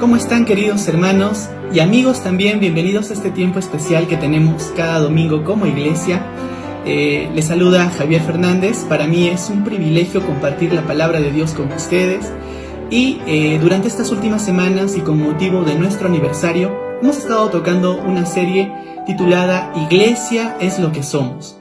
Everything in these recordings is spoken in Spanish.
¿Cómo están, queridos hermanos y amigos también? Bienvenidos a este tiempo especial que tenemos cada domingo como iglesia. Les saluda Javier Fernández. Para mí es un privilegio compartir la palabra de Dios con ustedes. Y durante estas últimas semanas y con motivo de nuestro aniversario, hemos estado tocando una serie titulada Iglesia es lo que somos.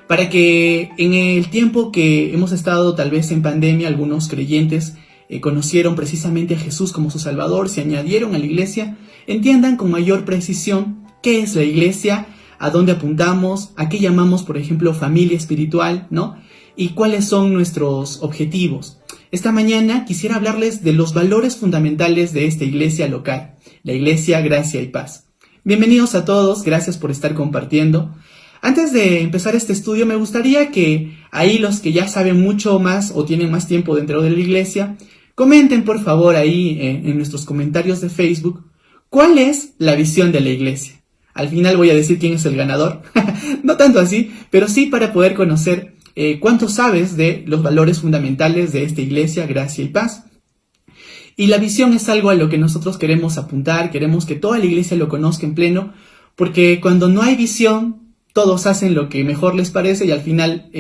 Para que en el tiempo que hemos estado tal vez en pandemia, algunos creyentes conocieron precisamente a Jesús como su Salvador, se añadieron a la iglesia, entiendan con mayor precisión qué es la iglesia, a dónde apuntamos, a qué llamamos, por ejemplo, familia espiritual, ¿no? Y cuáles son nuestros objetivos. Esta mañana quisiera hablarles de los valores fundamentales de esta iglesia local, la Iglesia Gracia y Paz. Bienvenidos a todos, gracias por estar compartiendo. Antes de empezar este estudio, me gustaría que ahí los que ya saben mucho más o tienen más tiempo dentro de la iglesia, comenten por favor ahí en nuestros comentarios de Facebook, ¿cuál es la visión de la iglesia? Al final voy a decir quién es el ganador, no tanto así, pero sí para poder conocer cuánto sabes de los valores fundamentales de esta iglesia, Gracia y Paz. Y la visión es algo a lo que nosotros queremos apuntar, queremos que toda la iglesia lo conozca en pleno, porque cuando no hay visión, todos hacen lo que mejor les parece y al final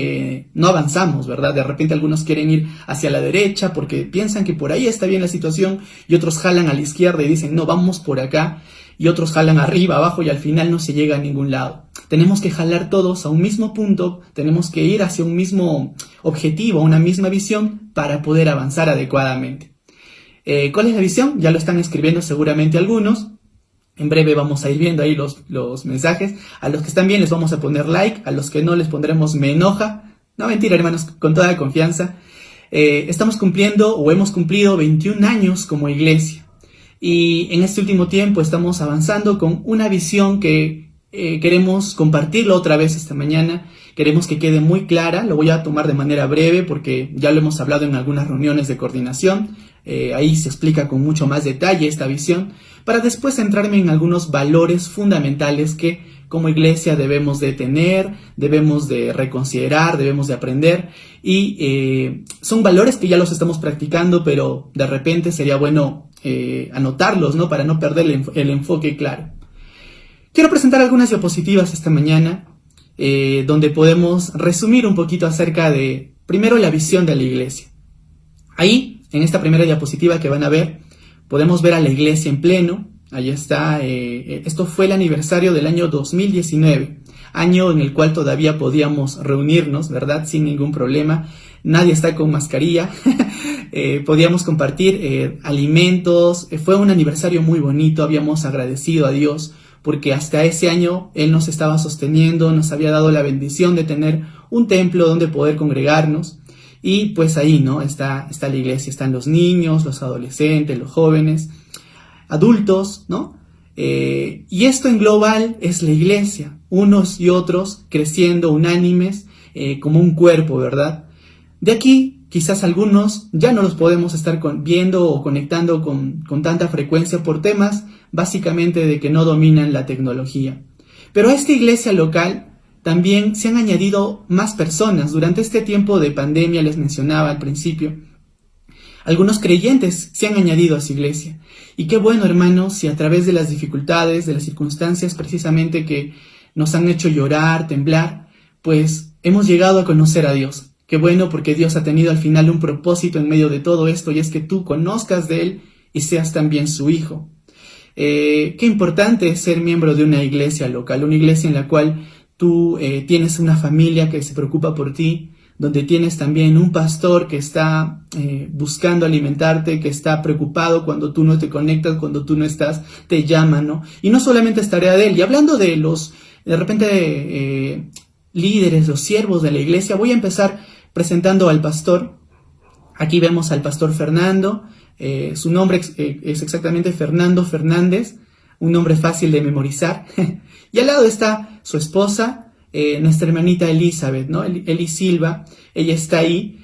no avanzamos, ¿verdad? De repente algunos quieren ir hacia la derecha porque piensan que por ahí está bien la situación y otros jalan a la izquierda y dicen, no, vamos por acá, y otros jalan arriba, abajo y al final no se llega a ningún lado. Tenemos que jalar todos a un mismo punto, tenemos que ir hacia un mismo objetivo, una misma visión para poder avanzar adecuadamente. ¿Cuál es la visión? Ya lo están escribiendo seguramente algunos. En breve vamos a ir viendo ahí los mensajes. A los que están bien les vamos a poner like, a los que no les pondremos me enoja. No, mentira, hermanos, con toda confianza. Estamos cumpliendo o hemos cumplido 21 años como iglesia. Y en este último tiempo estamos avanzando con una visión que queremos compartirlo otra vez esta mañana. Queremos que quede muy clara. Lo voy a tomar de manera breve porque ya lo hemos hablado en algunas reuniones de coordinación. Ahí se explica con mucho más detalle esta visión, para después centrarme en algunos valores fundamentales que como iglesia debemos de tener, debemos de reconsiderar, debemos de aprender, y son valores que ya los estamos practicando, pero de repente sería bueno anotarlos, ¿no? Para no perder el enfoque claro. Quiero presentar algunas diapositivas esta mañana, donde podemos resumir un poquito acerca de, primero, la visión de la iglesia. Ahí, en esta primera diapositiva que van a ver, podemos ver a la iglesia en pleno. Ahí está, esto fue el aniversario del año 2019, año en el cual todavía podíamos reunirnos, ¿verdad? Sin ningún problema. Nadie está con mascarilla. Podíamos compartir alimentos. Fue un aniversario muy bonito. Habíamos agradecido a Dios porque hasta ese año Él nos estaba sosteniendo, nos había dado la bendición de tener un templo donde poder congregarnos. Y pues ahí, ¿no? Está la iglesia, están los niños, los adolescentes, los jóvenes, adultos, ¿no? Y esto en global es la iglesia, unos y otros creciendo unánimes como un cuerpo, ¿verdad? De aquí, quizás algunos ya no los podemos estar viendo o conectando con tanta frecuencia por temas básicamente de que no dominan la tecnología. Pero a esta iglesia local también se han añadido más personas. Durante este tiempo de pandemia, les mencionaba al principio, algunos creyentes se han añadido a su iglesia. Y qué bueno, hermanos, si a través de las dificultades, de las circunstancias precisamente que nos han hecho llorar, temblar, pues hemos llegado a conocer a Dios. Qué bueno, porque Dios ha tenido al final un propósito en medio de todo esto, y es que tú conozcas de Él y seas también su hijo. Qué importante es ser miembro de una iglesia local, una iglesia en la cual tú tienes una familia que se preocupa por ti, donde tienes también un pastor que está buscando alimentarte, que está preocupado cuando tú no te conectas, cuando tú no estás, te llama, ¿no? Y no solamente es tarea de él. Y hablando de de repente, líderes, los siervos de la iglesia, voy a empezar presentando al pastor. Aquí vemos al pastor Fernando. Su nombre es exactamente Fernando Fernández, un nombre fácil de memorizar. Y al lado está su esposa, nuestra hermanita Elizabeth, ¿no? Eli Silva. Ella está ahí.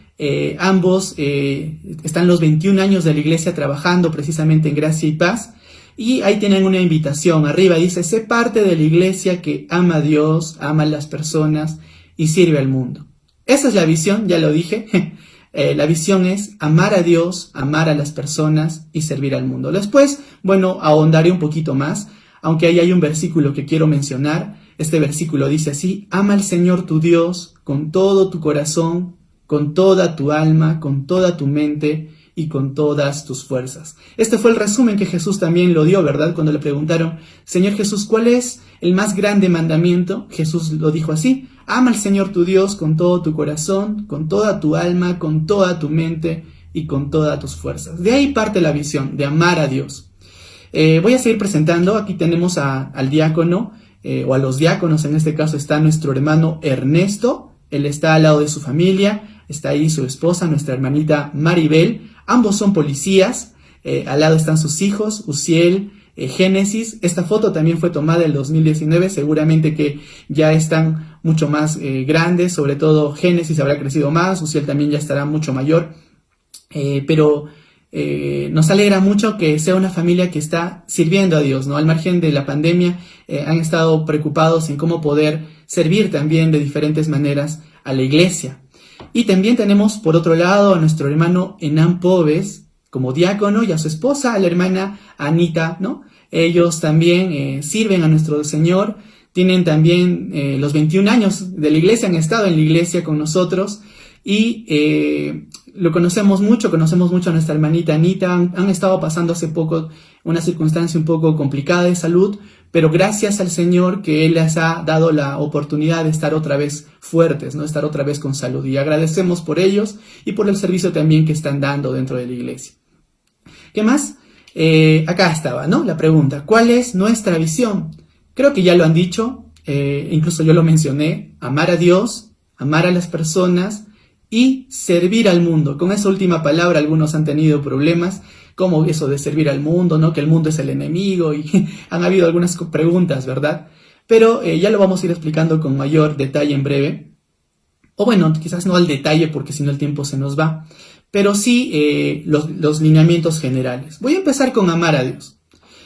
Ambos están los 21 años de la iglesia trabajando precisamente en Gracia y Paz. Y ahí tienen una invitación. Arriba dice, sé parte de la iglesia que ama a Dios, ama a las personas y sirve al mundo. Esa es la visión, ya lo dije. La visión es amar a Dios, amar a las personas y servir al mundo. Después, bueno, ahondaré un poquito más, aunque ahí hay un versículo que quiero mencionar. Este versículo dice así: ama al Señor tu Dios con todo tu corazón, con toda tu alma, con toda tu mente y con todas tus fuerzas. Este fue el resumen que Jesús también lo dio, ¿verdad? Cuando le preguntaron: Señor Jesús, ¿cuál es el más grande mandamiento? Jesús lo dijo así: ama al Señor tu Dios con todo tu corazón, con toda tu alma, con toda tu mente y con todas tus fuerzas. De ahí parte la visión, de amar a Dios. Voy a seguir presentando. Aquí tenemos al diácono, o a los diáconos. En este caso está nuestro hermano Ernesto. Él está al lado de su familia. Está ahí su esposa, nuestra hermanita Maribel. Ambos son policías. Al lado están sus hijos, Uziel, Génesis. Esta foto también fue tomada en el 2019. Seguramente que ya están mucho más grandes. Sobre todo Génesis habrá crecido más. Uziel también ya estará mucho mayor. Pero nos alegra mucho que sea una familia que está sirviendo a Dios, ¿no? Al margen de la pandemia, han estado preocupados en cómo poder servir también de diferentes maneras a la iglesia. Y también tenemos por otro lado a nuestro hermano Enan Pobes como diácono y a su esposa, a la hermana Anita, ¿no? Ellos también sirven a nuestro Señor, tienen también los 21 años de la iglesia, han estado en la iglesia con nosotros y lo conocemos mucho a nuestra hermanita Anita. Han estado pasando hace poco una circunstancia un poco complicada de salud, pero gracias al Señor que Él les ha dado la oportunidad de estar otra vez fuertes, ¿no? Estar otra vez con salud, y agradecemos por ellos y por el servicio también que están dando dentro de la iglesia. ¿Qué más? Acá estaba, ¿no? La pregunta: ¿cuál es nuestra visión? Creo que ya lo han dicho, incluso yo lo mencioné: amar a Dios, amar a las personas y servir al mundo. Con esa última palabra algunos han tenido problemas, como eso de servir al mundo, ¿no? Que el mundo es el enemigo, y han habido algunas preguntas, ¿verdad? Pero ya lo vamos a ir explicando con mayor detalle en breve. O bueno, quizás no al detalle porque si no el tiempo se nos va, pero sí los lineamientos generales. Voy a empezar con amar a Dios.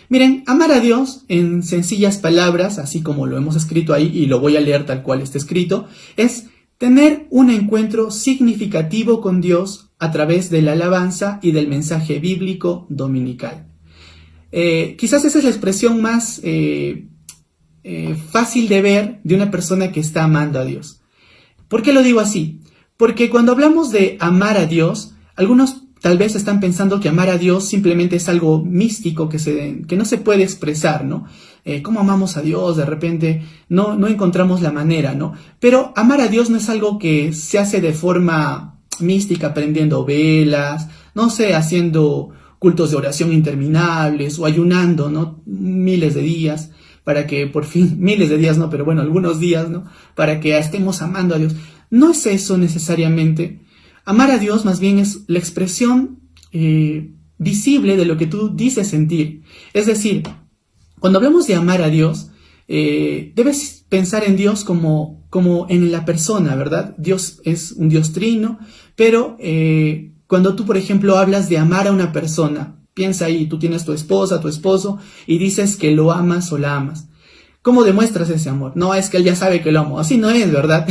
Miren, amar a Dios en sencillas palabras, así como lo hemos escrito ahí y lo voy a leer tal cual está escrito, es tener un encuentro significativo con Dios a través de la alabanza y del mensaje bíblico dominical. Quizás esa es la expresión más fácil de ver de una persona que está amando a Dios. ¿Por qué lo digo así? Porque cuando hablamos de amar a Dios, algunos tal vez están pensando que amar a Dios simplemente es algo místico que no se puede expresar, ¿no? ¿Cómo amamos a Dios? De repente no encontramos la manera, ¿no? Pero amar a Dios no es algo que se hace de forma mística, prendiendo velas, no sé, haciendo cultos de oración interminables o ayunando, ¿no? Miles de días para que por fin, miles de días no, pero bueno, algunos días, ¿no? Para que estemos amando a Dios. No es eso necesariamente. Amar a Dios más bien es la expresión visible de lo que tú dices sentir. Es decir, cuando hablamos de amar a Dios, debes pensar en Dios como en la persona, ¿verdad? Dios es un Dios trino, pero cuando tú, por ejemplo, hablas de amar a una persona, piensa ahí, tú tienes tu esposa, tu esposo, y dices que lo amas o la amas. ¿Cómo demuestras ese amor? No es que él ya sabe que lo amo. Así no es, ¿verdad?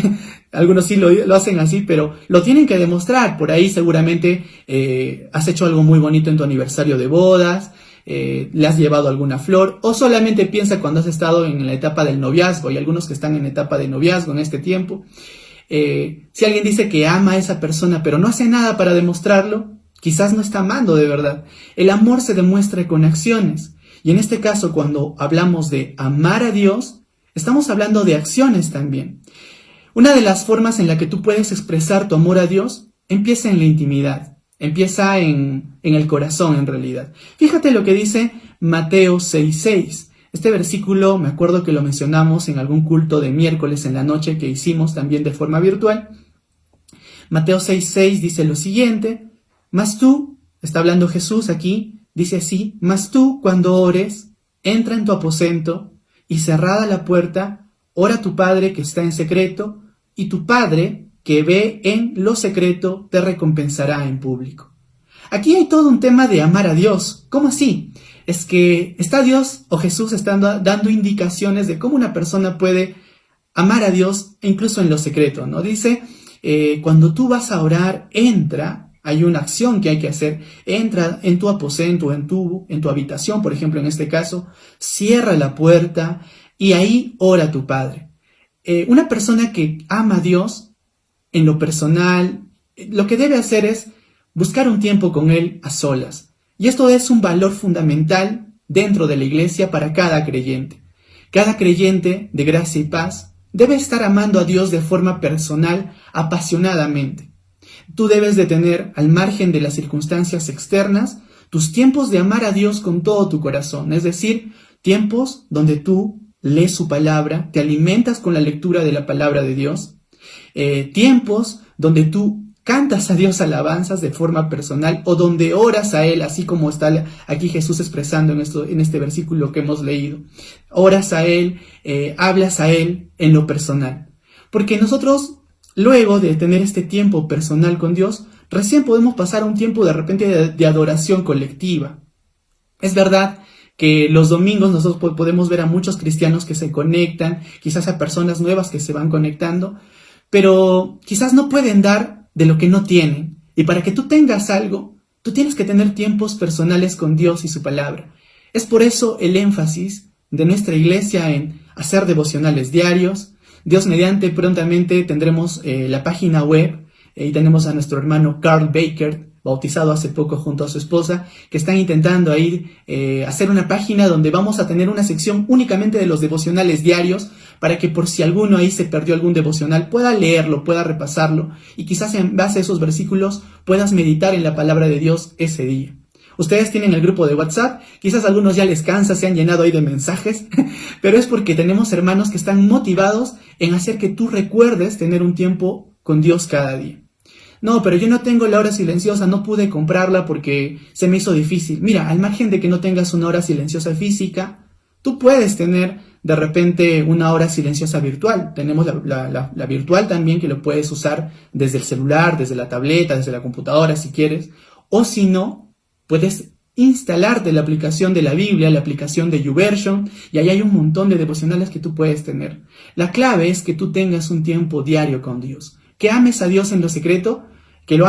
Algunos sí lo hacen así, pero lo tienen que demostrar. Por ahí seguramente has hecho algo muy bonito en tu aniversario de bodas, le has llevado alguna flor, o solamente piensa cuando has estado en la etapa del noviazgo. Hay algunos que están en etapa de noviazgo en este tiempo. Si alguien dice que ama a esa persona, pero no hace nada para demostrarlo, quizás no está amando de verdad. El amor se demuestra con acciones. Y en este caso, cuando hablamos de amar a Dios, estamos hablando de acciones también. Una de las formas en la que tú puedes expresar tu amor a Dios empieza en la intimidad, empieza en el corazón en realidad. Fíjate lo que dice Mateo 6:6. Este versículo me acuerdo que lo mencionamos en algún culto de miércoles en la noche que hicimos también de forma virtual. Mateo 6:6 dice lo siguiente: mas tú, está hablando Jesús aquí, dice así: mas tú, cuando ores, entra en tu aposento y cerrada la puerta, ora a tu Padre que está en secreto, y tu Padre que ve en lo secreto te recompensará en público. Aquí hay todo un tema de amar a Dios. ¿Cómo así? Es que está Dios o Jesús estando dando indicaciones de cómo una persona puede amar a Dios incluso en lo secreto, ¿no? Dice Cuando tú vas a orar, hay una acción que hay que hacer, entra en tu aposento, en tu habitación, por ejemplo, en este caso, cierra la puerta y ahí ora a tu Padre. Una persona que ama a Dios, en lo personal, lo que debe hacer es buscar un tiempo con Él a solas. Y esto es un valor fundamental dentro de la iglesia para cada creyente. Cada creyente de gracia y paz debe estar amando a Dios de forma personal, apasionadamente. Tú debes de tener, al margen de las circunstancias externas, tus tiempos de amar a Dios con todo tu corazón, es decir, tiempos donde tú lees su palabra, te alimentas con la lectura de la palabra de Dios, tiempos donde tú cantas a Dios alabanzas de forma personal o donde oras a Él, así como está aquí Jesús expresando en este versículo que hemos leído. Oras a Él, hablas a Él en lo personal. Porque nosotros, luego de tener este tiempo personal con Dios, recién podemos pasar a un tiempo de repente de adoración colectiva. Es verdad que los domingos nosotros podemos ver a muchos cristianos que se conectan, quizás a personas nuevas que se van conectando, pero quizás no pueden dar de lo que no tienen. Y para que tú tengas algo, tú tienes que tener tiempos personales con Dios y su palabra. Es por eso el énfasis de nuestra iglesia en hacer devocionales diarios. Dios mediante, prontamente tendremos la página web y tenemos a nuestro hermano Carl Baker, bautizado hace poco junto a su esposa, que están intentando hacer una página donde vamos a tener una sección únicamente de los devocionales diarios, para que por si alguno ahí se perdió algún devocional, pueda leerlo, pueda repasarlo, y quizás en base a esos versículos puedas meditar en la palabra de Dios ese día. Ustedes tienen el grupo de WhatsApp, quizás a algunos ya les cansa, se han llenado ahí de mensajes, pero es porque tenemos hermanos que están motivados en hacer que tú recuerdes tener un tiempo con Dios cada día. No, pero yo no tengo la hora silenciosa, no pude comprarla porque se me hizo difícil. Mira, al margen de que no tengas una hora silenciosa física, tú puedes tener de repente una hora silenciosa virtual. Tenemos la virtual también, que lo puedes usar desde el celular, desde la tableta, desde la computadora si quieres. O si no, puedes instalarte la aplicación de la Biblia, la aplicación de YouVersion, y ahí hay un montón de devocionales que tú puedes tener. La clave es que tú tengas un tiempo diario con Dios. Que ames a Dios en lo secreto, que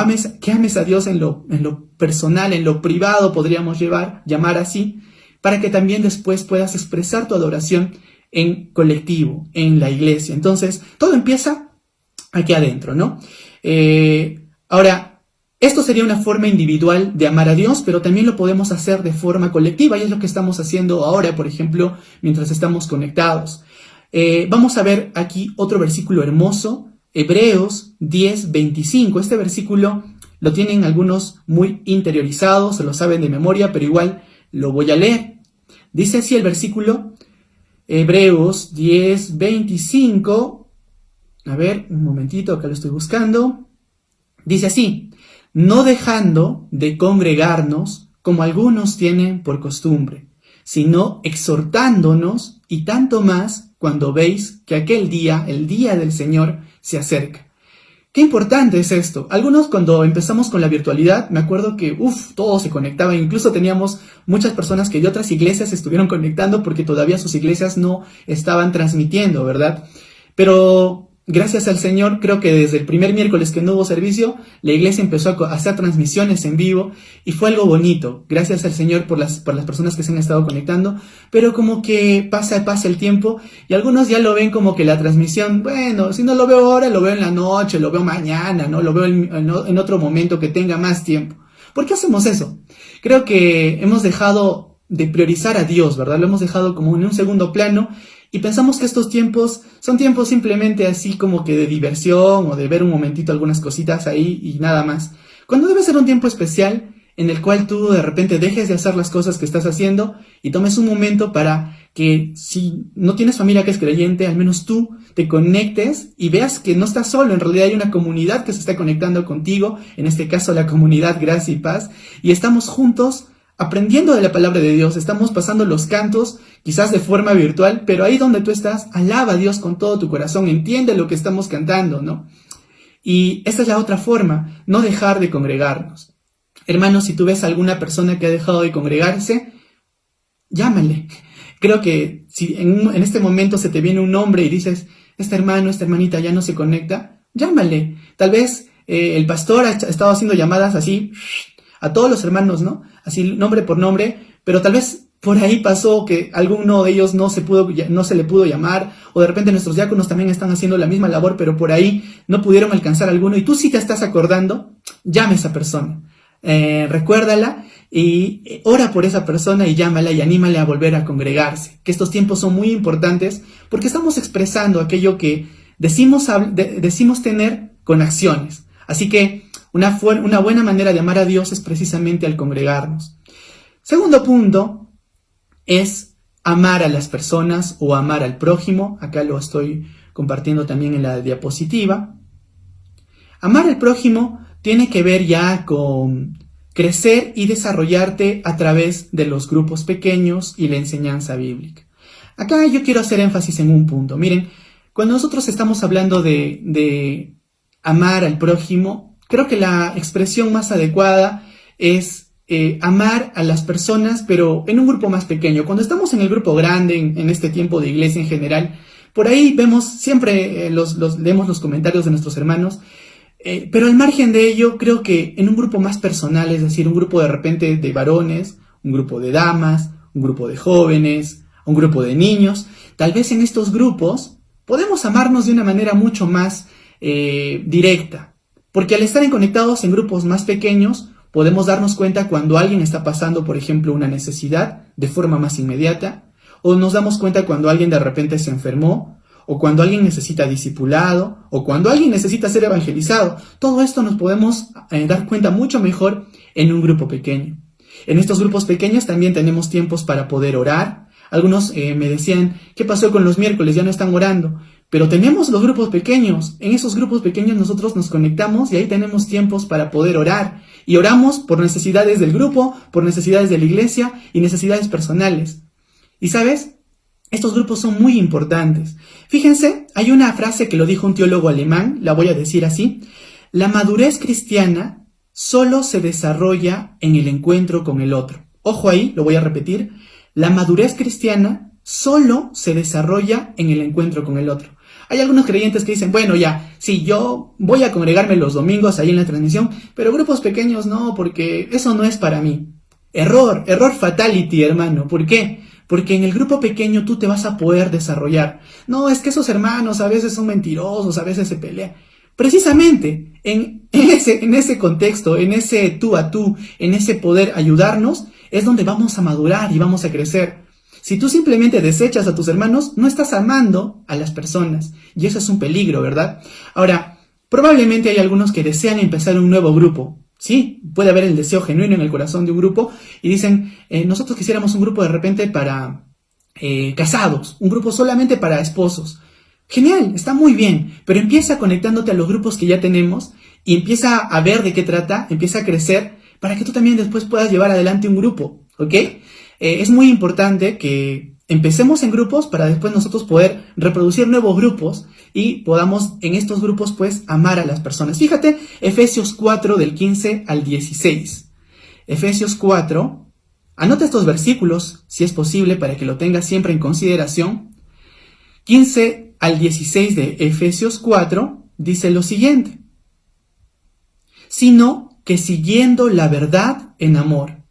ames a Dios en lo personal, en lo privado, podríamos llamar así, para que también después puedas expresar tu adoración en colectivo, en la iglesia. Entonces, todo empieza aquí adentro, ¿no? Ahora, esto sería una forma individual de amar a Dios, pero también lo podemos hacer de forma colectiva, y es lo que estamos haciendo ahora, por ejemplo, mientras estamos conectados. Vamos a ver aquí otro versículo hermoso, Hebreos 10:25. Este versículo lo tienen algunos muy interiorizados, se lo saben de memoria, pero igual lo voy a leer. Dice así el versículo, Hebreos 10:25. A ver, un momentito, acá lo estoy buscando. Dice así: no dejando de congregarnos, como algunos tienen por costumbre, sino exhortándonos, y tanto más cuando veis que aquel día, el día del Señor, se acerca. Qué importante es esto. Algunos, cuando empezamos con la virtualidad, me acuerdo que todo se conectaba, incluso teníamos muchas personas que de otras iglesias se estuvieron conectando porque todavía sus iglesias no estaban transmitiendo, ¿verdad? Pero gracias al Señor, creo que desde el primer miércoles que no hubo servicio, la iglesia empezó a hacer transmisiones en vivo y fue algo bonito. Gracias al Señor por las personas que se han estado conectando, pero como que pasa el tiempo y algunos ya lo ven como que la transmisión, bueno, si no lo veo ahora, lo veo en la noche, lo veo mañana, ¿no? Lo veo en otro momento que tenga más tiempo. ¿Por qué hacemos eso? Creo que hemos dejado de priorizar a Dios, ¿verdad? Lo hemos dejado como en un segundo plano. Y pensamos que estos tiempos son tiempos simplemente así como que de diversión o de ver un momentito algunas cositas ahí y nada más. Cuando debe ser un tiempo especial en el cual tú de repente dejes de hacer las cosas que estás haciendo y tomes un momento para que, si no tienes familia que es creyente, al menos tú te conectes y veas que no estás solo. En realidad hay una comunidad que se está conectando contigo, en este caso la comunidad Gracia y Paz, y estamos juntos aprendiendo de la palabra de Dios. Estamos pasando los cantos, quizás de forma virtual, pero ahí donde tú estás, alaba a Dios con todo tu corazón, entiende lo que estamos cantando, ¿no? Y esta es la otra forma, no dejar de congregarnos. Hermanos, si tú ves a alguna persona que ha dejado de congregarse, llámale. Creo que si en este momento se te viene un nombre y dices, este hermano, esta hermanita ya no se conecta, llámale. Tal vez el pastor ha estado haciendo llamadas así a todos los hermanos, ¿no? Así nombre por nombre, pero tal vez por ahí pasó que alguno de ellos no se le pudo llamar, o de repente nuestros diáconos también están haciendo la misma labor, pero por ahí no pudieron alcanzar a alguno, y tú sí te estás acordando, llame a esa persona. Recuérdala y ora por esa persona y llámala y anímale a volver a congregarse, que estos tiempos son muy importantes porque estamos expresando aquello que decimos tener con acciones. Así que una buena manera de amar a Dios es precisamente al congregarnos. Segundo punto es amar a las personas o amar al prójimo. Acá lo estoy compartiendo también en la diapositiva. Amar al prójimo tiene que ver ya con crecer y desarrollarte a través de los grupos pequeños y la enseñanza bíblica. Acá yo quiero hacer énfasis en un punto. Miren, cuando nosotros estamos hablando de amar al prójimo, creo que la expresión más adecuada es amar a las personas, pero en un grupo más pequeño. Cuando estamos en el grupo grande, en este tiempo de iglesia en general, por ahí vemos siempre, leemos los comentarios de nuestros hermanos, pero al margen de ello, creo que en un grupo más personal, es decir, un grupo de repente de varones, un grupo de damas, un grupo de jóvenes, un grupo de niños, tal vez en estos grupos podemos amarnos de una manera mucho más directa, porque al estar conectados en grupos más pequeños, podemos darnos cuenta cuando alguien está pasando, por ejemplo, una necesidad de forma más inmediata, o nos damos cuenta cuando alguien de repente se enfermó, o cuando alguien necesita discipulado, o cuando alguien necesita ser evangelizado. Todo esto nos podemos dar cuenta mucho mejor en un grupo pequeño. En estos grupos pequeños también tenemos tiempos para poder orar. Algunos me decían, ¿qué pasó con los miércoles? Ya no están orando. Pero tenemos los grupos pequeños. En esos grupos pequeños nosotros nos conectamos y ahí tenemos tiempos para poder orar. Y oramos por necesidades del grupo, por necesidades de la iglesia y necesidades personales. ¿Y sabes? Estos grupos son muy importantes. Fíjense, hay una frase que lo dijo un teólogo alemán, la voy a decir así. La madurez cristiana solo se desarrolla en el encuentro con el otro. Ojo ahí, lo voy a repetir. La madurez cristiana solo se desarrolla en el encuentro con el otro. Hay algunos creyentes que dicen, bueno, ya, sí, yo voy a congregarme los domingos ahí en la transmisión, pero grupos pequeños no, porque eso no es para mí. Error fatality, hermano. ¿Por qué? Porque en el grupo pequeño tú te vas a poder desarrollar. No, es que esos hermanos a veces son mentirosos, a veces se pelean. Precisamente en ese contexto, en ese tú a tú, en ese poder ayudarnos, es donde vamos a madurar y vamos a crecer. Si tú simplemente desechas a tus hermanos, no estás amando a las personas. Y eso es un peligro, ¿verdad? Ahora, probablemente hay algunos que desean empezar un nuevo grupo. Sí, puede haber el deseo genuino en el corazón de un grupo y dicen, nosotros quisiéramos un grupo de repente para casados, un grupo solamente para esposos. Genial, está muy bien, pero empieza conectándote a los grupos que ya tenemos y empieza a ver de qué trata, empieza a crecer para que tú también después puedas llevar adelante un grupo, ¿ok? Es muy importante que empecemos en grupos para después nosotros poder reproducir nuevos grupos y podamos en estos grupos pues amar a las personas. Fíjate, Efesios 4 del 15 al 16. Efesios 4, anota estos versículos si es posible para que lo tengas siempre en consideración. 15 al 16 de Efesios 4 dice lo siguiente: sino que siguiendo la verdad en amor.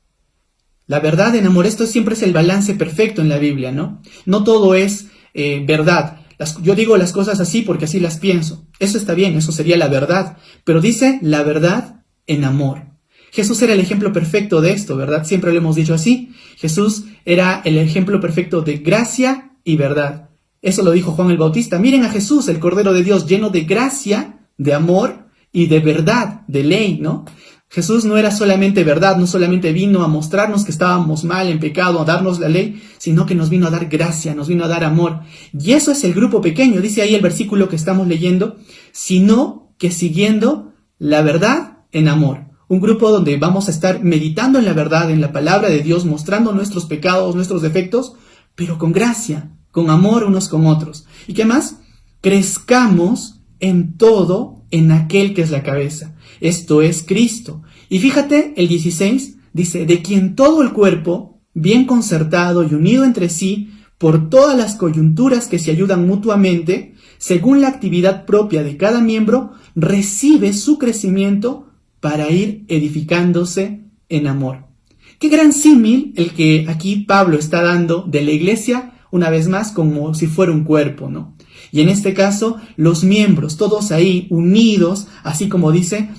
La verdad en amor, esto siempre es el balance perfecto en la Biblia, ¿no? No todo es verdad. Yo digo las cosas así porque así las pienso. Eso está bien, eso sería la verdad. Pero dice la verdad en amor. Jesús era el ejemplo perfecto de esto, ¿verdad? Siempre lo hemos dicho así. Jesús era el ejemplo perfecto de gracia y verdad. Eso lo dijo Juan el Bautista. Miren a Jesús, el Cordero de Dios, lleno de gracia, de amor y de verdad, de ley, ¿no? Jesús no era solamente verdad, no solamente vino a mostrarnos que estábamos mal, en pecado, a darnos la ley, sino que nos vino a dar gracia, nos vino a dar amor. Y eso es el grupo pequeño, dice ahí el versículo que estamos leyendo, sino que siguiendo la verdad en amor. Un grupo donde vamos a estar meditando en la verdad, en la palabra de Dios, mostrando nuestros pecados, nuestros defectos, pero con gracia, con amor unos con otros. ¿Y qué más? Crezcamos en todo en aquel que es la cabeza. Esto es Cristo. Y fíjate, el 16 dice, de quien todo el cuerpo, bien concertado y unido entre sí, por todas las coyunturas que se ayudan mutuamente, según la actividad propia de cada miembro, recibe su crecimiento para ir edificándose en amor. Qué gran símil el que aquí Pablo está dando de la iglesia, una vez más, como si fuera un cuerpo, ¿no? Y en este caso, los miembros, todos ahí unidos, así como dice,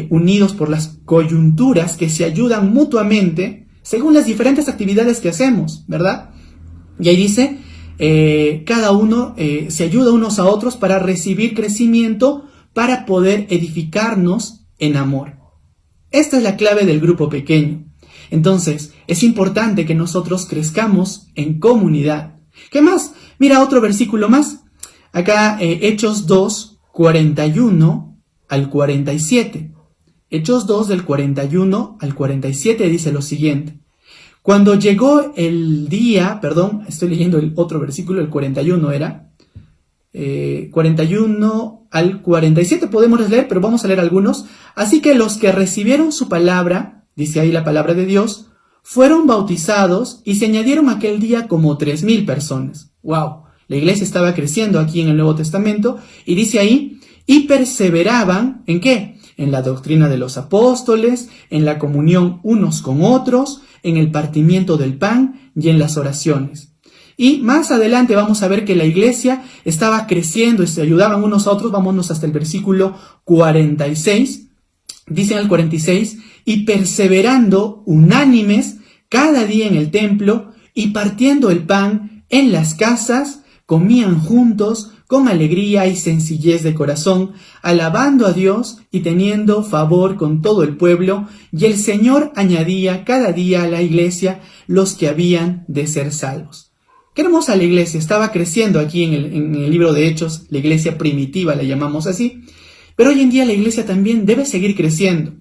unidos por las coyunturas que se ayudan mutuamente según las diferentes actividades que hacemos, ¿verdad? Y ahí dice, cada uno se ayuda unos a otros para recibir crecimiento, para poder edificarnos en amor. Esta es la clave del grupo pequeño. Entonces, es importante que nosotros crezcamos en comunidad. ¿Qué más? Mira otro versículo más. Acá, Hechos 2, 41 al 47. Hechos 2, del 41 al 47 dice lo siguiente. Cuando llegó el día, estoy leyendo el otro versículo, el 41 era. 41 al 47 podemos leer, pero vamos a leer algunos. Así que los que recibieron su palabra, dice ahí la palabra de Dios, fueron bautizados y se añadieron aquel día como 3,000 personas. ¡Wow! La iglesia estaba creciendo aquí en el Nuevo Testamento y dice ahí, y perseveraban, ¿en qué? En la doctrina de los apóstoles, en la comunión unos con otros, en el partimiento del pan y en las oraciones. Y más adelante vamos a ver que la iglesia estaba creciendo y se ayudaban unos a otros. Vámonos hasta el versículo 46. Dice en el 46, y perseverando unánimes cada día en el templo y partiendo el pan en las casas, comían juntos con alegría y sencillez de corazón, alabando a Dios y teniendo favor con todo el pueblo, y el Señor añadía cada día a la iglesia los que habían de ser salvos. Qué hermosa la iglesia, estaba creciendo aquí en el libro de Hechos, la iglesia primitiva la llamamos así, pero hoy en día la iglesia también debe seguir creciendo.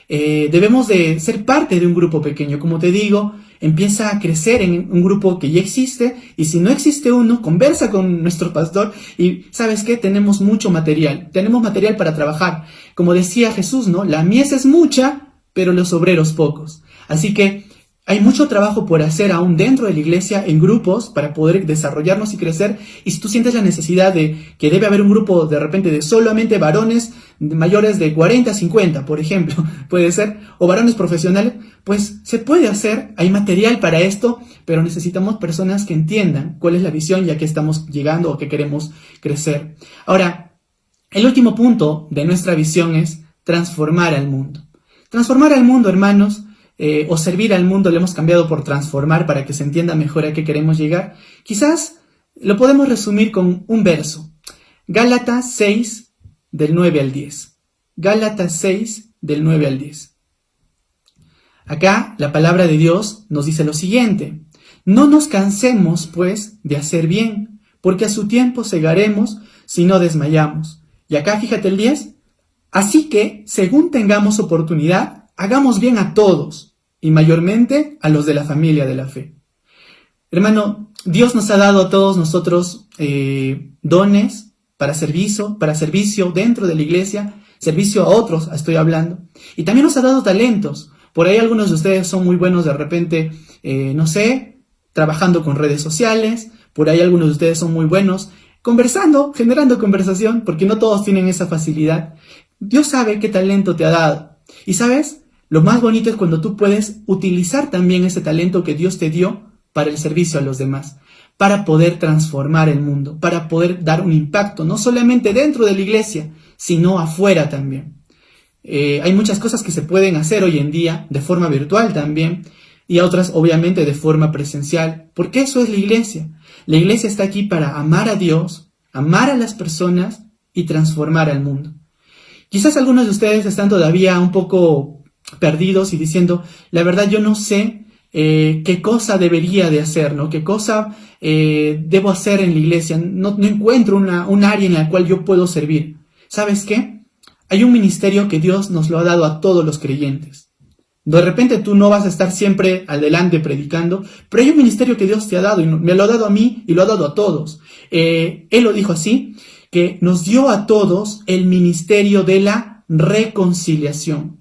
Debemos de ser parte de un grupo pequeño, como te digo, empieza a crecer en un grupo que ya existe, y si no existe uno, conversa con nuestro pastor y ¿sabes qué? Tenemos mucho material, tenemos material para trabajar. Como decía Jesús, ¿no? La mies es mucha, pero los obreros pocos. Así que hay mucho trabajo por hacer aún dentro de la iglesia en grupos para poder desarrollarnos y crecer. Y si tú sientes la necesidad de que debe haber un grupo de repente de solamente varones mayores de 40, 50, por ejemplo, puede ser, o varones profesionales, pues se puede hacer, hay material para esto, pero necesitamos personas que entiendan cuál es la visión y a qué estamos llegando o qué queremos crecer. Ahora, el último punto de nuestra visión es transformar al mundo. Transformar al mundo, hermanos, o servir al mundo, lo hemos cambiado por transformar para que se entienda mejor a qué queremos llegar. Quizás lo podemos resumir con un verso. Gálatas 6, del 9 al 10. Gálatas 6, del 9 al 10. Acá la palabra de Dios nos dice lo siguiente. No nos cansemos, pues, de hacer bien, porque a su tiempo segaremos si no desmayamos. Y acá fíjate el 10. Así que, según tengamos oportunidad, hagamos bien a todos, y mayormente a los de la familia de la fe. Hermano, Dios nos ha dado a todos nosotros dones para servicio dentro de la iglesia, servicio a otros, estoy hablando. Y también nos ha dado talentos. Por ahí algunos de ustedes son muy buenos de repente, trabajando con redes sociales. Por ahí algunos de ustedes son muy buenos conversando, generando conversación, porque no todos tienen esa facilidad. Dios sabe qué talento te ha dado. Y ¿sabes? Lo más bonito es cuando tú puedes utilizar también ese talento que Dios te dio para el servicio a los demás, para poder transformar el mundo, para poder dar un impacto, no solamente dentro de la iglesia, sino afuera también. Hay muchas cosas que se pueden hacer hoy en día de forma virtual también, y otras obviamente de forma presencial, porque eso es la iglesia. La iglesia está aquí para amar a Dios, amar a las personas y transformar al mundo. Quizás algunos de ustedes están todavía un poco perdidos y diciendo, la verdad yo no sé qué cosa debería de hacer, ¿no? ¿Qué cosa debo hacer en la iglesia? No encuentro un área en la cual yo puedo servir. ¿Sabes qué? Hay un ministerio que Dios nos lo ha dado a todos los creyentes. De repente tú no vas a estar siempre adelante predicando, pero hay un ministerio que Dios te ha dado y me lo ha dado a mí y lo ha dado a todos. Él lo dijo así, que nos dio a todos el ministerio de la reconciliación.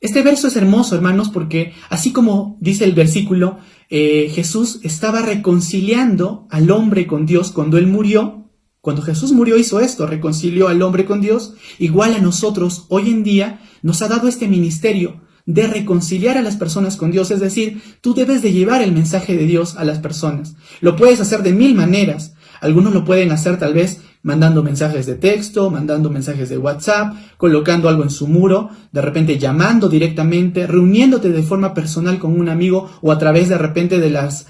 Este verso es hermoso, hermanos, porque así como dice el versículo, Jesús estaba reconciliando al hombre con Dios cuando Él murió, Cuando Jesús murió hizo esto, reconcilió al hombre con Dios. Igual a nosotros hoy en día nos ha dado este ministerio de reconciliar a las personas con Dios. Es decir, tú debes de llevar el mensaje de Dios a las personas. Lo puedes hacer de 1000 maneras. Algunos lo pueden hacer tal vez mandando mensajes de texto, mandando mensajes de WhatsApp, colocando algo en su muro, de repente llamando directamente, reuniéndote de forma personal con un amigo o a través de repente de las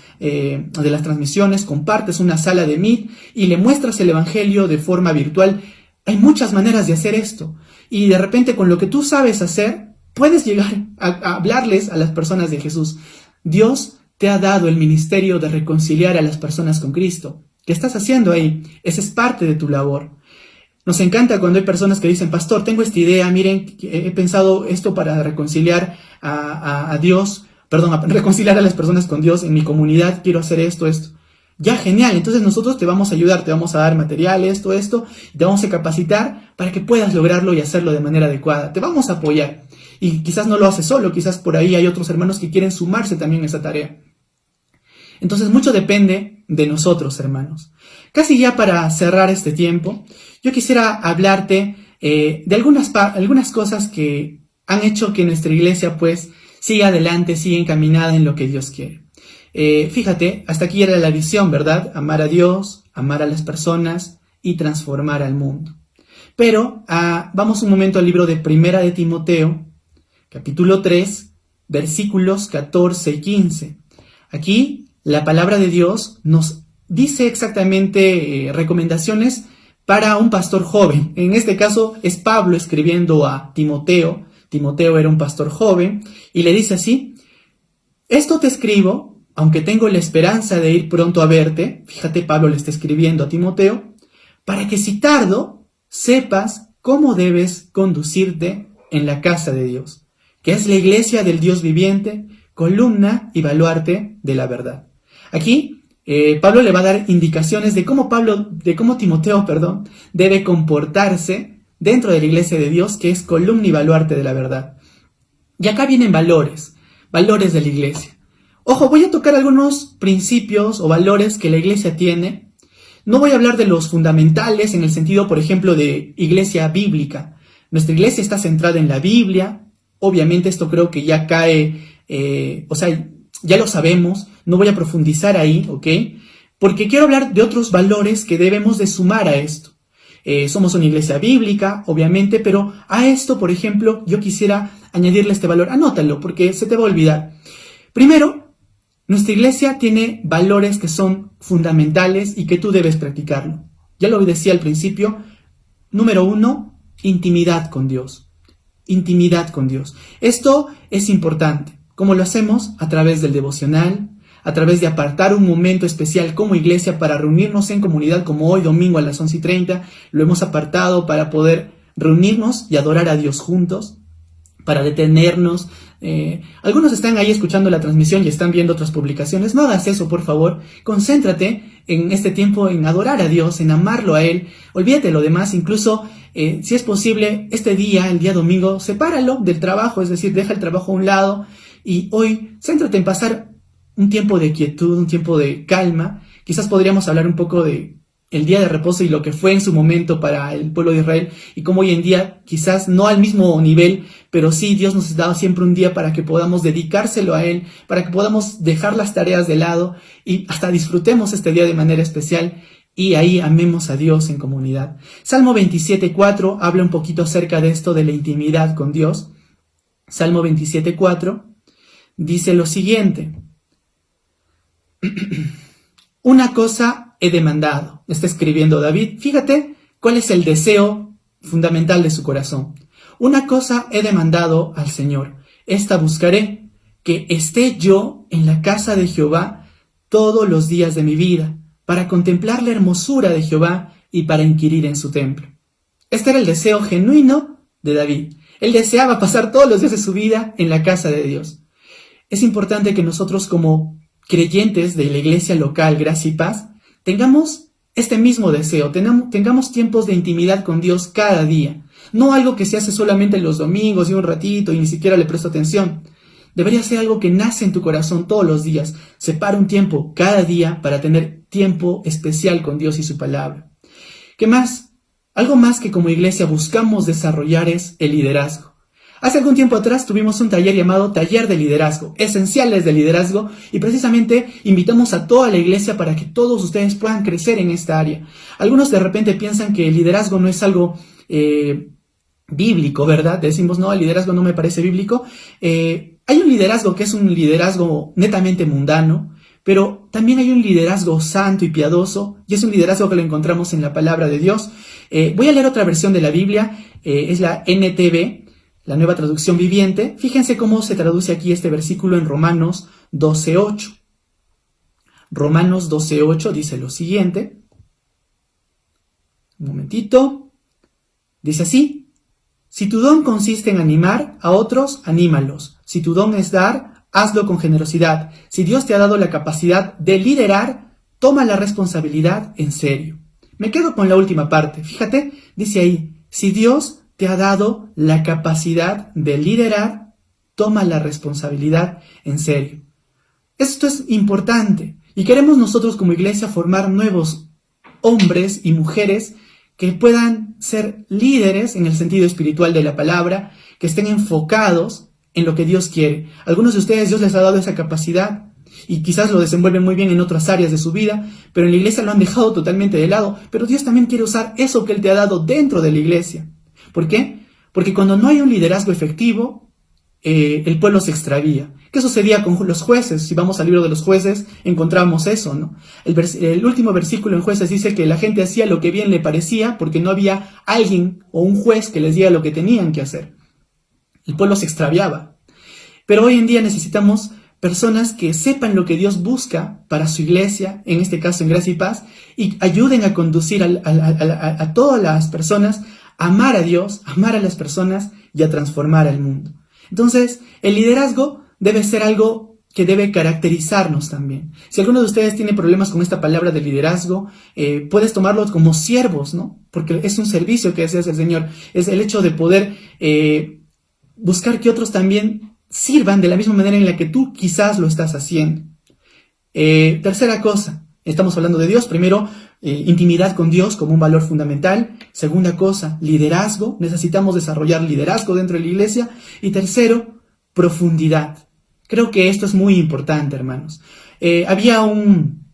transmisiones, compartes una sala de Meet y le muestras el evangelio de forma virtual. Hay muchas maneras de hacer esto y de repente con lo que tú sabes hacer, puedes llegar a hablarles a las personas de Jesús. Dios te ha dado el ministerio de reconciliar a las personas con Cristo. ¿Qué estás haciendo ahí? Esa es parte de tu labor. Nos encanta cuando hay personas que dicen, pastor, tengo esta idea, miren, he pensado esto para reconciliar a Dios, a reconciliar a las personas con Dios en mi comunidad, quiero hacer esto. Ya, genial, entonces nosotros te vamos a ayudar, te vamos a dar materiales, esto, te vamos a capacitar para que puedas lograrlo y hacerlo de manera adecuada. Te vamos a apoyar. Y quizás no lo haces solo, quizás por ahí hay otros hermanos que quieren sumarse también a esa tarea. Entonces mucho depende de nosotros, hermanos. Casi ya para cerrar este tiempo, yo quisiera hablarte de algunas cosas que han hecho que nuestra iglesia pues siga adelante, siga encaminada en lo que Dios quiere. Fíjate, hasta aquí era la visión, ¿verdad? Amar a Dios, amar a las personas y transformar al mundo. Pero vamos un momento al libro de Primera de Timoteo, capítulo 3, versículos 14 y 15. Aquí la palabra de Dios nos dice exactamente recomendaciones para un pastor joven. En este caso es Pablo escribiendo a Timoteo. Timoteo era un pastor joven y le dice así: esto te escribo, aunque tengo la esperanza de ir pronto a verte. Fíjate, Pablo le está escribiendo a Timoteo, para que si tardo, sepas cómo debes conducirte en la casa de Dios, que es la iglesia del Dios viviente, columna y baluarte de la verdad. Aquí Pablo le va a dar indicaciones de cómo Timoteo debe comportarse dentro de la iglesia de Dios, que es columna y baluarte de la verdad. Y acá vienen valores de la iglesia. Ojo, voy a tocar algunos principios o valores que la iglesia tiene. No voy a hablar de los fundamentales en el sentido, por ejemplo, de iglesia bíblica. Nuestra iglesia está centrada en la Biblia. Obviamente esto creo que ya cae, ya lo sabemos, no voy a profundizar ahí, ¿ok? Porque quiero hablar de otros valores que debemos de sumar a esto. Somos una iglesia bíblica, obviamente, pero a esto, por ejemplo, yo quisiera añadirle este valor. Anótalo, porque se te va a olvidar. Primero, nuestra iglesia tiene valores que son fundamentales y que tú debes practicarlo. Ya lo decía al principio. Número 1, intimidad con Dios. Intimidad con Dios. Esto es importante. ¿Cómo lo hacemos? A través del devocional, a través de apartar un momento especial como iglesia para reunirnos en comunidad, como hoy domingo a las 11:30, lo hemos apartado para poder reunirnos y adorar a Dios juntos, para detenernos. Algunos están ahí escuchando la transmisión y están viendo otras publicaciones. No hagas eso, por favor. Concéntrate en este tiempo en adorar a Dios, en amarlo a Él. Olvídate de lo demás. Incluso, si es posible, este día, el día domingo, sepáralo del trabajo, es decir, deja el trabajo a un lado. Y hoy, céntrate en pasar un tiempo de quietud, un tiempo de calma. Quizás podríamos hablar un poco de el día de reposo y lo que fue en su momento para el pueblo de Israel y cómo hoy en día, quizás no al mismo nivel, pero sí Dios nos ha dado siempre un día para que podamos dedicárselo a Él, para que podamos dejar las tareas de lado y hasta disfrutemos este día de manera especial y ahí amemos a Dios en comunidad. Salmo 27:4 habla un poquito acerca de esto de la intimidad con Dios. Salmo 27:4 dice lo siguiente: una cosa he demandado. Está escribiendo David. Fíjate cuál es el deseo fundamental de su corazón. Una cosa he demandado al Señor. Esta buscaré, que esté yo en la casa de Jehová todos los días de mi vida, para contemplar la hermosura de Jehová y para inquirir en su templo. Este era el deseo genuino de David. Él deseaba pasar todos los días de su vida en la casa de Dios. Es importante que nosotros como creyentes de la iglesia local Gracia y Paz tengamos este mismo deseo, tengamos tiempos de intimidad con Dios cada día, no algo que se hace solamente los domingos y un ratito y ni siquiera le presto atención. Debería ser algo que nace en tu corazón todos los días. Separa un tiempo cada día para tener tiempo especial con Dios y su palabra. ¿Qué más? Algo más que como iglesia buscamos desarrollar es el liderazgo. Hace algún tiempo atrás tuvimos un taller llamado Taller de Liderazgo, Esenciales de Liderazgo, y precisamente invitamos a toda la iglesia para que todos ustedes puedan crecer en esta área. Algunos de repente piensan que el liderazgo no es algo bíblico, ¿verdad? Decimos, no, el liderazgo no me parece bíblico. Hay un liderazgo que es un liderazgo netamente mundano, pero también hay un liderazgo santo y piadoso, y es un liderazgo que lo encontramos en la palabra de Dios. Voy a leer otra versión de la Biblia, es la NTV, la Nueva Traducción Viviente. Fíjense cómo se traduce aquí este versículo en Romanos 12:8. Romanos 12:8 dice lo siguiente. Un momentito. Dice así: si tu don consiste en animar a otros, anímalos. Si tu don es dar, hazlo con generosidad. Si Dios te ha dado la capacidad de liderar, toma la responsabilidad en serio. Me quedo con la última parte. Fíjate, dice ahí, si Dios te ha dado la capacidad de liderar, toma la responsabilidad en serio. Esto es importante y queremos nosotros como iglesia formar nuevos hombres y mujeres que puedan ser líderes en el sentido espiritual de la palabra, que estén enfocados en lo que Dios quiere. Algunos de ustedes Dios les ha dado esa capacidad y quizás lo desenvuelven muy bien en otras áreas de su vida, pero en la iglesia lo han dejado totalmente de lado. Pero Dios también quiere usar eso que Él te ha dado dentro de la iglesia. ¿Por qué? Porque cuando no hay un liderazgo efectivo, el pueblo se extravía. ¿Qué sucedía con los jueces? Si vamos al libro de los jueces, encontramos eso, ¿no? El último versículo en Jueces dice que la gente hacía lo que bien le parecía porque no había alguien o un juez que les diga lo que tenían que hacer. El pueblo se extraviaba. Pero hoy en día necesitamos personas que sepan lo que Dios busca para su iglesia, en este caso en Gracia y Paz, y ayuden a conducir a todas las personas a amar a Dios, a amar a las personas y a transformar al mundo. Entonces, el liderazgo debe ser algo que debe caracterizarnos también. Si alguno de ustedes tiene problemas con esta palabra de liderazgo, puedes tomarlo como siervos, ¿no? Porque es un servicio que hace el Señor. Es el hecho de poder buscar que otros también sirvan de la misma manera en la que tú quizás lo estás haciendo. Tercera cosa, estamos hablando de Dios. Primero, intimidad con Dios como un valor fundamental. Segunda cosa, liderazgo. Necesitamos desarrollar liderazgo dentro de la iglesia. Y tercero, profundidad. Creo que esto es muy importante, hermanos. Había un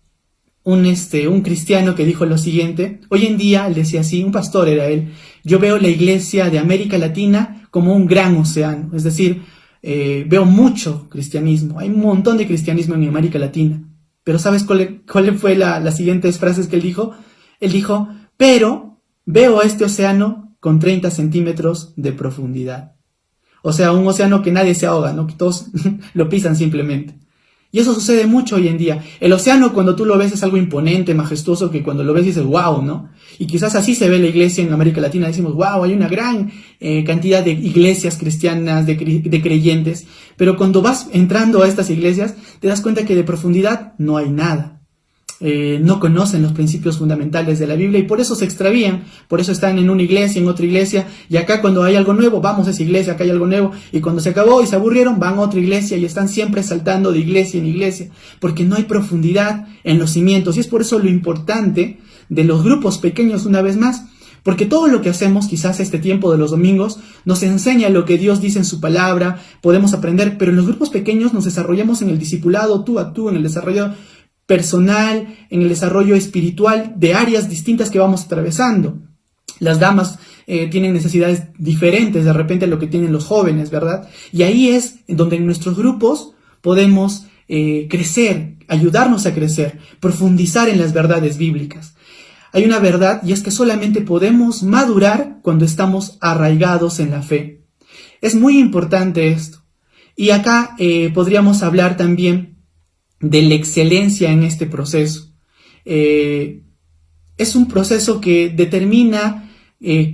cristiano que dijo lo siguiente. Hoy en día, él decía así, un pastor era él: yo veo la iglesia de América Latina como un gran océano. Es decir, veo mucho cristianismo. Hay un montón de cristianismo en América Latina. Pero ¿sabes cuál fue las siguientes frases que él dijo? Él dijo, pero veo este océano con 30 centímetros de profundidad. O sea, un océano que nadie se ahoga, ¿no? Que todos lo pisan simplemente. Y eso sucede mucho hoy en día. El océano, cuando tú lo ves, es algo imponente, majestuoso, que cuando lo ves dices, wow, ¿no? Y quizás así se ve la iglesia en América Latina. Decimos, wow, hay una gran cantidad de iglesias cristianas, de creyentes. Pero cuando vas entrando a estas iglesias, te das cuenta que de profundidad no hay nada. No conocen los principios fundamentales de la Biblia y por eso se extravían, por eso están en una iglesia, en otra iglesia, y acá cuando hay algo nuevo, vamos a esa iglesia, acá hay algo nuevo, y cuando se acabó y se aburrieron, van a otra iglesia y están siempre saltando de iglesia en iglesia, porque no hay profundidad en los cimientos. Y es por eso lo importante de los grupos pequeños, una vez más, porque todo lo que hacemos, quizás este tiempo de los domingos, nos enseña lo que Dios dice en su palabra, podemos aprender, pero en los grupos pequeños nos desarrollamos en el discipulado, tú a tú, en el desarrollo personal, en el desarrollo espiritual de áreas distintas que vamos atravesando. Las damas tienen necesidades diferentes de repente a lo que tienen los jóvenes, ¿verdad? Y ahí es donde en nuestros grupos podemos crecer, ayudarnos a crecer, profundizar en las verdades bíblicas. Hay una verdad y es que solamente podemos madurar cuando estamos arraigados en la fe. Es muy importante esto. Y acá podríamos hablar también de la excelencia en este proceso. Es un proceso que determina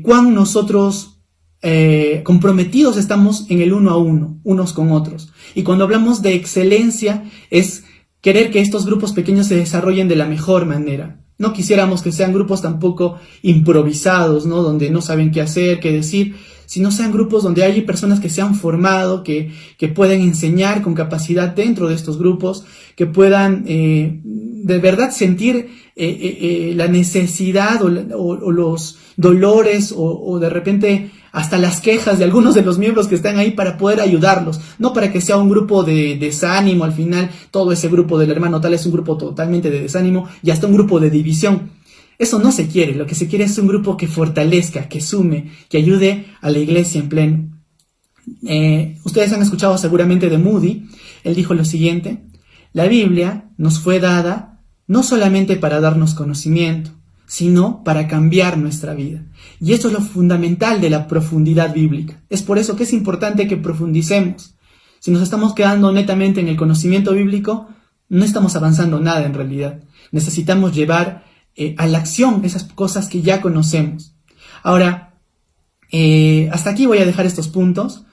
cuán nosotros comprometidos estamos en el uno a uno, unos con otros. Y cuando hablamos de excelencia es querer que estos grupos pequeños se desarrollen de la mejor manera. No quisiéramos que sean grupos tampoco improvisados, ¿no? Donde no saben qué hacer, qué decir, sino sean grupos donde hay personas que se han formado, que pueden enseñar con capacidad dentro de estos grupos, que puedan de verdad sentir la necesidad o los dolores o de repente hasta las quejas de algunos de los miembros que están ahí para poder ayudarlos, no para que sea un grupo de desánimo. Al final todo ese grupo del hermano tal es un grupo totalmente de desánimo y hasta un grupo de división. Eso no se quiere. Lo que se quiere es un grupo que fortalezca, que sume, que ayude a la iglesia en pleno. Ustedes han escuchado seguramente de Moody. Él dijo lo siguiente: la Biblia nos fue dada no solamente para darnos conocimiento, sino para cambiar nuestra vida. Y esto es lo fundamental de la profundidad bíblica. Es por eso que es importante que profundicemos. Si nos estamos quedando netamente en el conocimiento bíblico, no estamos avanzando nada en realidad. Necesitamos llevar a la acción esas cosas que ya conocemos. Ahora, hasta aquí voy a dejar estos puntos.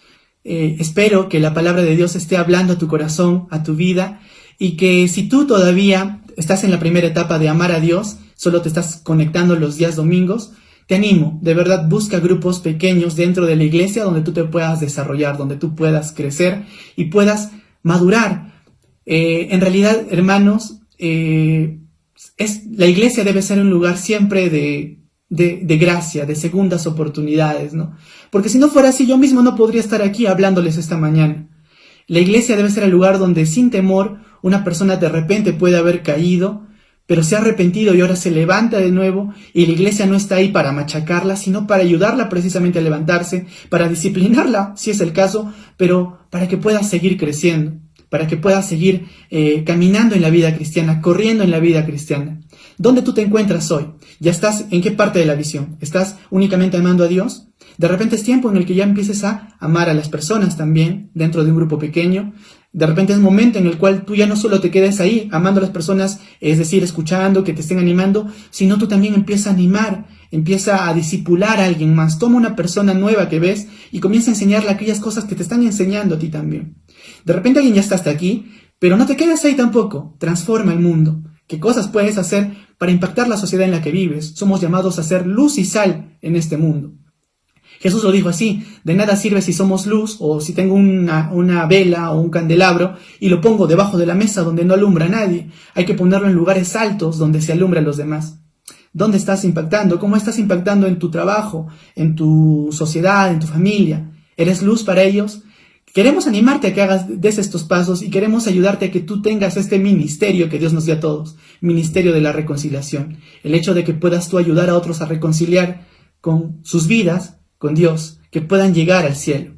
Espero que la palabra de Dios esté hablando a tu corazón, a tu vida, y que si tú todavía estás en la primera etapa de amar a Dios, solo te estás conectando los días domingos, te animo, de verdad, busca grupos pequeños dentro de la iglesia donde tú te puedas desarrollar, donde tú puedas crecer y puedas madurar. En realidad, hermanos, la iglesia debe ser un lugar siempre de gracia, de segundas oportunidades, ¿no? Porque si no fuera así, yo mismo no podría estar aquí hablándoles esta mañana. La iglesia debe ser el lugar donde sin temor una persona de repente puede haber caído, pero se ha arrepentido y ahora se levanta de nuevo, y la iglesia no está ahí para machacarla, sino para ayudarla precisamente a levantarse, para disciplinarla, si es el caso, pero para que pueda seguir creciendo, para que pueda seguir caminando en la vida cristiana, corriendo en la vida cristiana. ¿Dónde tú te encuentras hoy? ¿Ya estás en qué parte de la visión? ¿Estás únicamente amando a Dios? De repente es tiempo en el que ya empieces a amar a las personas también, dentro de un grupo pequeño. De repente es momento en el cual tú ya no solo te quedes ahí amando a las personas, es decir, escuchando, que te estén animando, sino tú también empieza a animar, empieza a discipular a alguien más. Toma una persona nueva que ves y comienza a enseñarle aquellas cosas que te están enseñando a ti también. De repente alguien ya está hasta aquí, pero no te quedes ahí tampoco. Transforma el mundo. ¿Qué cosas puedes hacer para impactar la sociedad en la que vives? Somos llamados a ser luz y sal en este mundo. Jesús lo dijo así: de nada sirve si somos luz o si tengo una vela o un candelabro y lo pongo debajo de la mesa donde no alumbra a nadie. Hay que ponerlo en lugares altos donde se alumbra a los demás. ¿Dónde estás impactando? ¿Cómo estás impactando en tu trabajo, en tu sociedad, en tu familia? ¿Eres luz para ellos? Queremos animarte a que des estos pasos y queremos ayudarte a que tú tengas este ministerio que Dios nos dio a todos, ministerio de la reconciliación. El hecho de que puedas tú ayudar a otros a reconciliar con sus vidas, con Dios, que puedan llegar al cielo.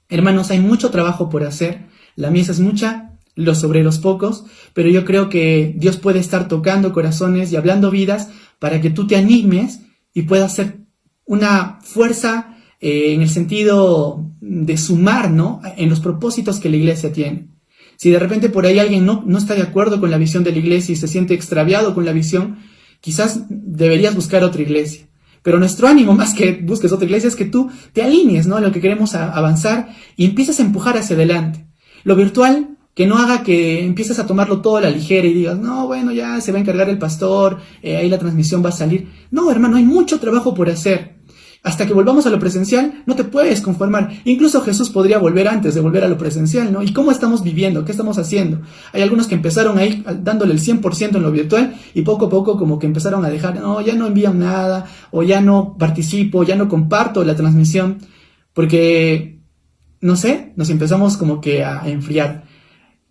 Hermanos, hay mucho trabajo por hacer, la mies es mucha, los obreros pocos, pero yo creo que Dios puede estar tocando corazones y hablando vidas para que tú te animes y puedas ser una fuerza en el sentido de sumar, ¿no?, en los propósitos que la iglesia tiene. Si de repente por ahí alguien no está de acuerdo con la visión de la iglesia y se siente extraviado con la visión, quizás deberías buscar otra iglesia. Pero nuestro ánimo, más que busques otra iglesia, es que tú te alinees, ¿no?, en lo que queremos avanzar y empieces a empujar hacia adelante. Lo virtual, que no haga que empieces a tomarlo todo a la ligera y digas: no, bueno, ya se va a encargar el pastor, ahí la transmisión va a salir. No, hermano, hay mucho trabajo por hacer. Hasta que volvamos a lo presencial, no te puedes conformar. Incluso Jesús podría volver antes de volver a lo presencial, ¿no? ¿Y cómo estamos viviendo? ¿Qué estamos haciendo? Hay algunos que empezaron ahí dándole el 100% en lo virtual y poco a poco como que empezaron a dejar: no, ya no envían nada, o ya no participo, ya no comparto la transmisión, porque, no sé, nos empezamos como que a enfriar.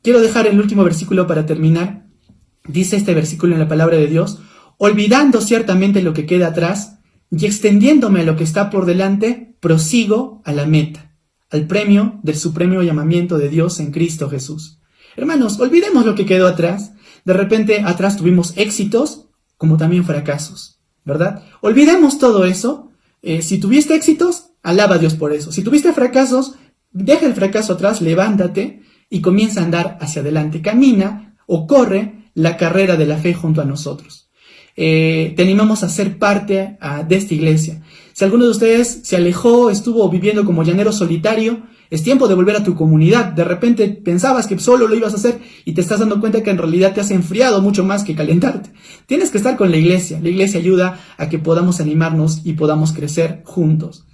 Quiero dejar el último versículo para terminar. Dice este versículo en la palabra de Dios: olvidando ciertamente lo que queda atrás, y extendiéndome a lo que está por delante, prosigo a la meta, al premio del supremo llamamiento de Dios en Cristo Jesús. Hermanos, olvidemos lo que quedó atrás. De repente atrás tuvimos éxitos como también fracasos, ¿verdad? Olvidemos todo eso. Si tuviste éxitos, alaba a Dios por eso. Si tuviste fracasos, deja el fracaso atrás, levántate y comienza a andar hacia adelante. Camina o corre la carrera de la fe junto a nosotros. Te animamos a ser parte de esta iglesia. Si alguno de ustedes se alejó, estuvo viviendo como llanero solitario, es tiempo de volver a tu comunidad. De repente pensabas que solo lo ibas a hacer y te estás dando cuenta que en realidad te has enfriado mucho más que calentarte. Tienes que estar con la iglesia. La iglesia ayuda a que podamos animarnos y podamos crecer juntos.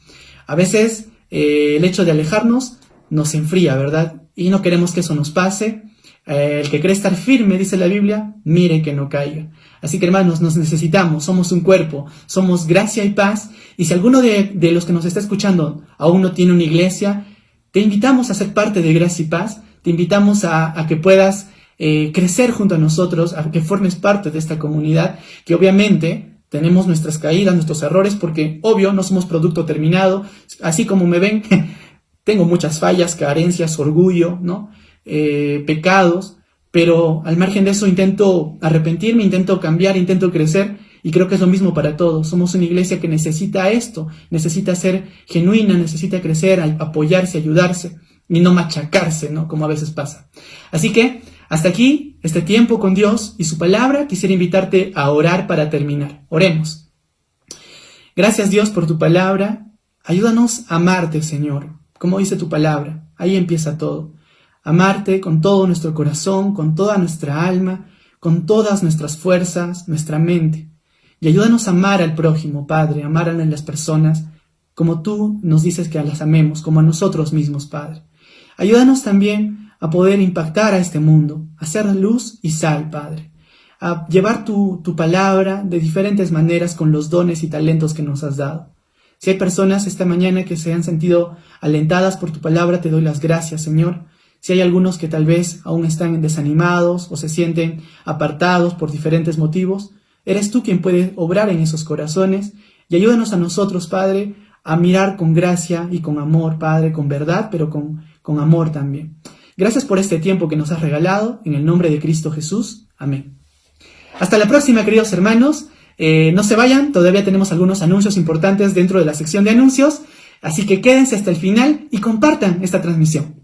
A veces el hecho de alejarnos nos enfría, ¿verdad? Y no queremos que eso nos pase. El que cree estar firme, dice la Biblia, mire que no caiga. Así que hermanos, nos necesitamos, somos un cuerpo, somos gracia y paz. Y si alguno de los que nos está escuchando aún no tiene una iglesia, te invitamos a ser parte de Gracia y Paz, te invitamos a que puedas crecer junto a nosotros, a que formes parte de esta comunidad, que obviamente tenemos nuestras caídas, nuestros errores, porque obvio no somos producto terminado, así como me ven, tengo muchas fallas, carencias, orgullo, ¿no? Pecados, pero al margen de eso intento arrepentirme, intento cambiar, intento crecer, y creo que es lo mismo para todos. Somos una iglesia que necesita esto, necesita ser genuina, necesita crecer, apoyarse, ayudarse y no machacarse, ¿no? Como a veces pasa. Así que hasta aquí este tiempo con Dios y su palabra. Quisiera invitarte a orar para terminar. Oremos. Gracias, Dios, por tu palabra. Ayúdanos a amarte, Señor, como dice tu palabra. Ahí empieza todo. Amarte con todo nuestro corazón, con toda nuestra alma, con todas nuestras fuerzas, nuestra mente. Y ayúdanos a amar al prójimo, Padre, amar a las personas como tú nos dices que las amemos, como a nosotros mismos, Padre. Ayúdanos también a poder impactar a este mundo, a ser luz y sal, Padre. A llevar tu palabra de diferentes maneras con los dones y talentos que nos has dado. Si hay personas esta mañana que se han sentido alentadas por tu palabra, te doy las gracias, Señor. Si hay algunos que tal vez aún están desanimados o se sienten apartados por diferentes motivos, eres tú quien puede obrar en esos corazones, y ayúdanos a nosotros, Padre, a mirar con gracia y con amor, Padre, con verdad, pero con amor también. Gracias por este tiempo que nos has regalado, en el nombre de Cristo Jesús. Amén. Hasta la próxima, queridos hermanos. No se vayan, todavía tenemos algunos anuncios importantes dentro de la sección de anuncios, así que quédense hasta el final y compartan esta transmisión.